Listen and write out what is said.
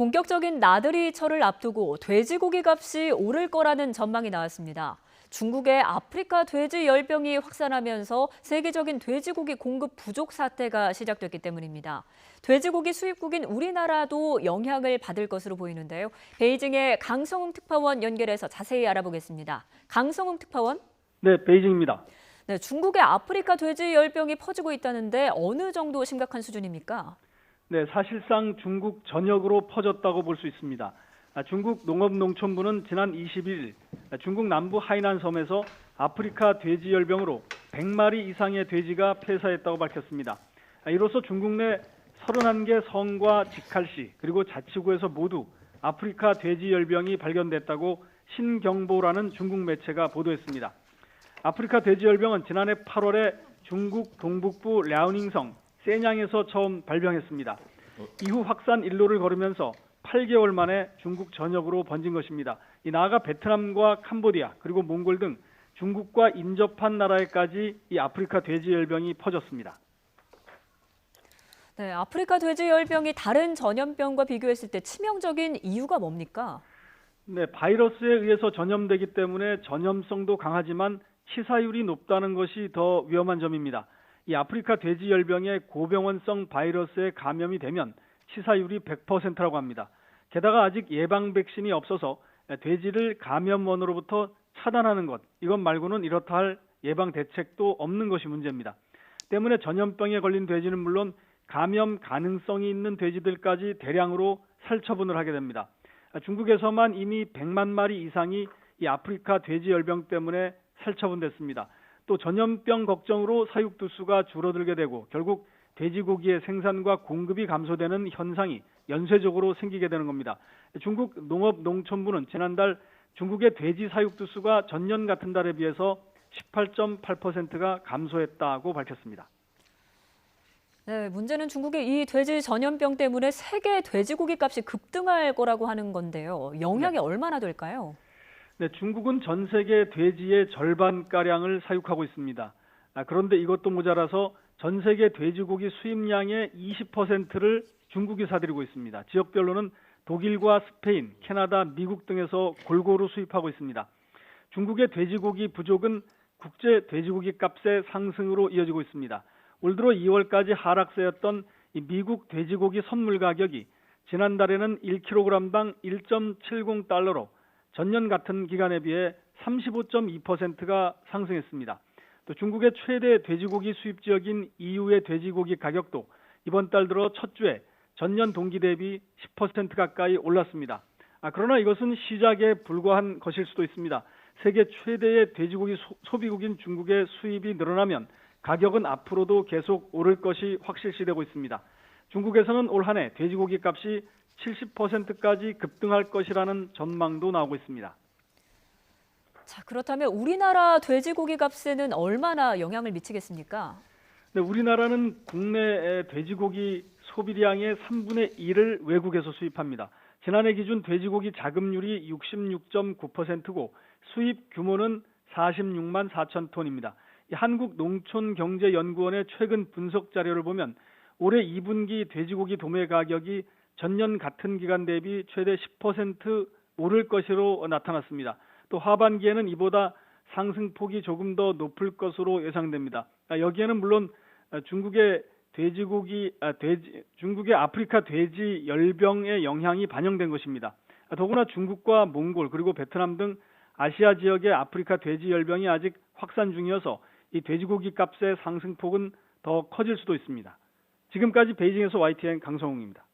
본격적인 나들이철을 앞두고 돼지고기 값이 오를 거라는 전망이 나왔습니다. 중국의 아프리카 돼지 열병이 확산하면서 세계적인 돼지고기 공급 부족 사태가 시작됐기 때문입니다. 돼지고기 수입국인 우리나라도 영향을 받을 것으로 보이는데요. 베이징의 강성웅 특파원 연결해서 자세히 알아보겠습니다. 강성웅 특파원. 네, 베이징입니다. 네, 중국의 아프리카 돼지 열병이 퍼지고 있다는데 어느 정도 심각한 수준입니까? 네, 사실상 중국 전역으로 퍼졌다고 볼 수 있습니다. 중국 농업농촌부는 지난 21일 중국 남부 하이난 섬에서 아프리카 돼지 열병으로 100마리 이상의 돼지가 폐사했다고 밝혔습니다. 이로써 중국 내 31개 성과 직할시 그리고 자치구에서 모두 아프리카 돼지 열병이 발견됐다고 신경보라는 중국 매체가 보도했습니다. 아프리카 돼지 열병은 지난해 8월에 중국 동북부 랴오닝성 세냥에서 처음 발병했습니다. 이후 확산 일로를 걸으면서 8개월 만에 중국 전역으로 번진 것입니다. 나아가 베트남과 캄보디아 그리고 몽골 등 중국과 인접한 나라에까지 이 아프리카 돼지 열병이 퍼졌습니다. 네, 아프리카 돼지 열병이 다른 전염병과 비교했을 때 치명적인 이유가 뭡니까? 네, 바이러스에 의해서 전염되기 때문에 전염성도 강하지만 치사율이 높다는 것이 더 위험한 점입니다. 이 아프리카 돼지 열병의 고병원성 바이러스에 감염이 되면 치사율이 100%라고 합니다. 게다가 아직 예방 백신이 없어서 돼지를 감염원으로부터 차단하는 것, 이것 말고는 이렇다 할 예방 대책도 없는 것이 문제입니다. 때문에 전염병에 걸린 돼지는 물론 감염 가능성이 있는 돼지들까지 대량으로 살처분을 하게 됩니다. 중국에서만 이미 100만 마리 이상이 이 아프리카 돼지 열병 때문에 살처분됐습니다. 또 전염병 걱정으로 사육두수가 줄어들게 되고 결국 돼지고기의 생산과 공급이 감소되는 현상이 연쇄적으로 생기게 되는 겁니다. 중국 농업농촌부는 지난달 중국의 돼지 사육두수가 전년 같은 달에 비해서 18.8%가 감소했다고 밝혔습니다. 네, 문제는 중국의 이 돼지 전염병 때문에 세계 돼지고기 값이 급등할 거라고 하는 건데요. 영향이 얼마나 될까요? 네, 중국은 전 세계 돼지의 절반가량을 사육하고 있습니다. 그런데 이것도 모자라서 전 세계 돼지고기 수입량의 20%를 중국이 사들이고 있습니다. 지역별로는 독일과 스페인, 캐나다, 미국 등에서 골고루 수입하고 있습니다. 중국의 돼지고기 부족은 국제 돼지고기 값의 상승으로 이어지고 있습니다. 올 들어 2월까지 하락세였던 이 미국 돼지고기 선물 가격이 지난달에는 1kg당 1.70달러로 전년 같은 기간에 비해 35.2%가 상승했습니다. 또 중국의 최대 돼지고기 수입 지역인 EU의 돼지고기 가격도 이번 달 들어 첫 주에 전년 동기 대비 10% 가까이 올랐습니다. 그러나 이것은 시작에 불과한 것일 수도 있습니다. 세계 최대의 돼지고기 소비국인 중국의 수입이 늘어나면 가격은 앞으로도 계속 오를 것이 확실시되고 있습니다. 중국에서는 올 한 해 돼지고기 값이 70%까지 급등할 것이라는 전망도 나오고 있습니다. 자, 그렇다면 우리나라 돼지고기 값에는 얼마나 영향을 미치겠습니까? 네, 우리나라는 국내 돼지고기 소비량의 3분의 1을 외국에서 수입합니다. 지난해 기준 돼지고기 자급률이 66.9%고 수입 규모는 46만 4천 톤입니다. 한국농촌경제연구원의 최근 분석 자료를 보면 올해 2분기 돼지고기 도매 가격이 전년 같은 기간 대비 최대 10% 오를 것으로 나타났습니다. 또 하반기에는 이보다 상승폭이 조금 더 높을 것으로 예상됩니다. 여기에는 물론 중국의 중국의 아프리카 돼지 열병의 영향이 반영된 것입니다. 더구나 중국과 몽골 그리고 베트남 등 아시아 지역의 아프리카 돼지 열병이 아직 확산 중이어서 이 돼지고기 값의 상승폭은 더 커질 수도 있습니다. 지금까지 베이징에서 YTN 강성웅입니다.